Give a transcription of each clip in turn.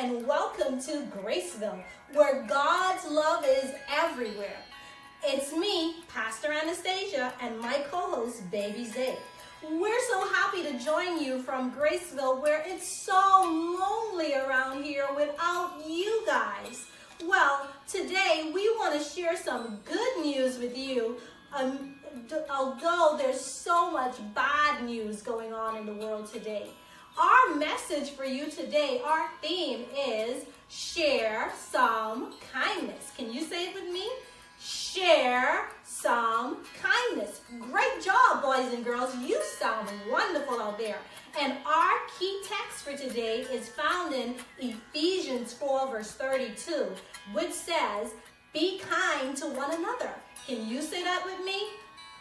and welcome to Graceville, where God's love is everywhere. It's me, Pastor Anastacia, and my co-host, Baby Zay. We're so happy to join you from Graceville, where it's so lonely around here without you guys. Well, today we want to share some good news with you. Although there's so much bad news going on in the world today. Our message for you today, our theme is share some kindness. Can you say it with me? Share some kindness. Great job, boys and girls. You sound wonderful out there. And our key text for today is found in Ephesians 4 verse 32, which says, be kind to one another. Can you say that with me?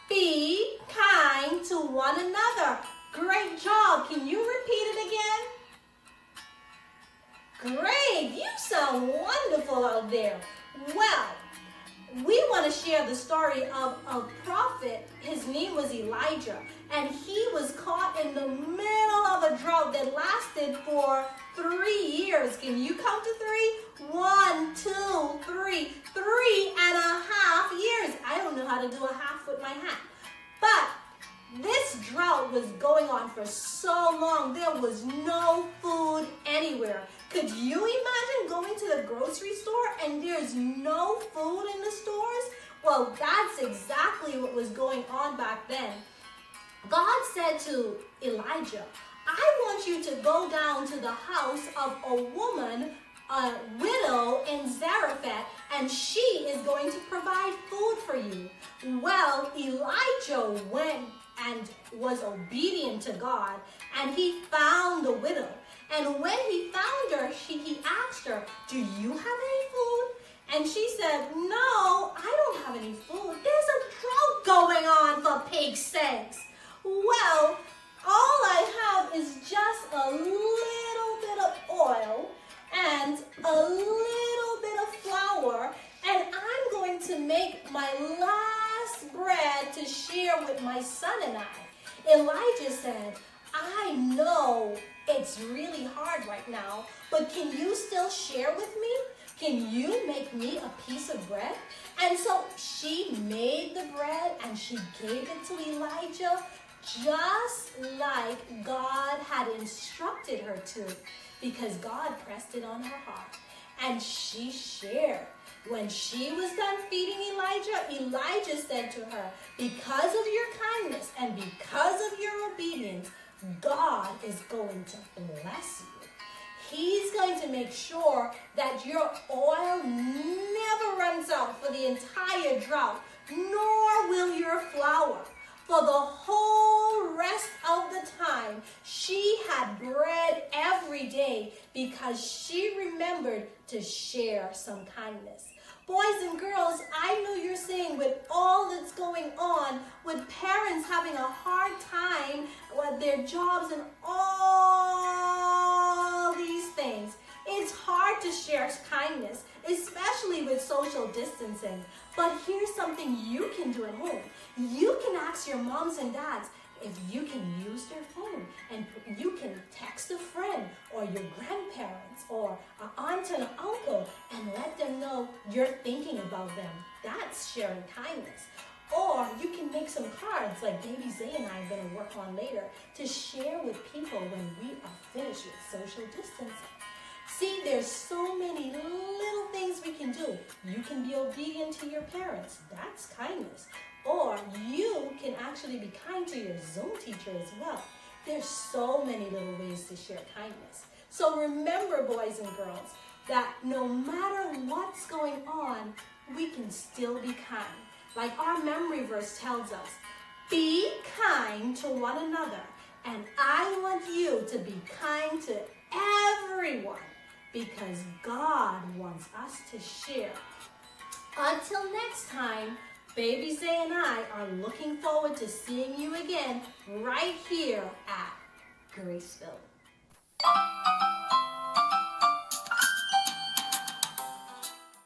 Be kind to one another. Great job. Can you repeat it again? Great. You sound wonderful out there. Well, we want to share the story of a prophet. His name was Elijah, and he was caught in the middle of a drought that lasted for 3 years. Can you count to 3? 1, 2, 3. 3.5 years. I don't know how to do a half with my hand. But this drought was going on for so long. There was no food anywhere. Could you imagine going to the grocery store and there's no food in the stores? Well, that's exactly what was going on back then. God said to Elijah, I want you to go down to the house of a woman, a widow in Zarephath, and she is going to provide food for you. Well, Elijah went and was obedient to God, and he found the widow. And when he found her, he asked her, do you have any food? And she said, no, I don't have any food. There's a drought going on, for pig's sakes. Well, all I have is just a little bit of oil and a little bit of flour, and I'm going to make my last bread to share with my son and I. Elijah said, I know it's really hard right now, but can you still share with me? Can you make me a piece of bread? And so she made the bread and she gave it to Elijah, just like God had instructed her to, because God pressed it on her heart. And she shared. When she was done feeding Elijah, Elijah said to her, because of your kindness and because of your obedience, God is going to bless you. He's going to make sure that your oil never runs out for the entire drought, nor will your flour. For the whole rest of the time, she had bread every day because she remembered to share some kindness. Boys and girls, I know you're saying with all that's going on, with parents having a hard time with their jobs and all these things, it's hard to share kindness, especially with social distancing. But here's something you can do at home. You can ask your moms and dads if you can use their phone, and you can text a friend or your grandparents or an aunt and an uncle and let them know you're thinking about them. That's sharing kindness. Or you can make some cards like Baby Zay and I are going to work on later to share with people when we are finished with social distancing. See, there's so many little things we can do. You can be obedient to your parents. That's kindness. Or you can actually be kind to your Zoom teacher as well. There's so many little ways to share kindness. So remember, boys and girls, that no matter what's going on, we can still be kind. Like our memory verse tells us, be kind to one another. And I want you to be kind to everyone, because God wants us to share. Until next time, Baby Zay and I are looking forward to seeing you again right here at Graceville.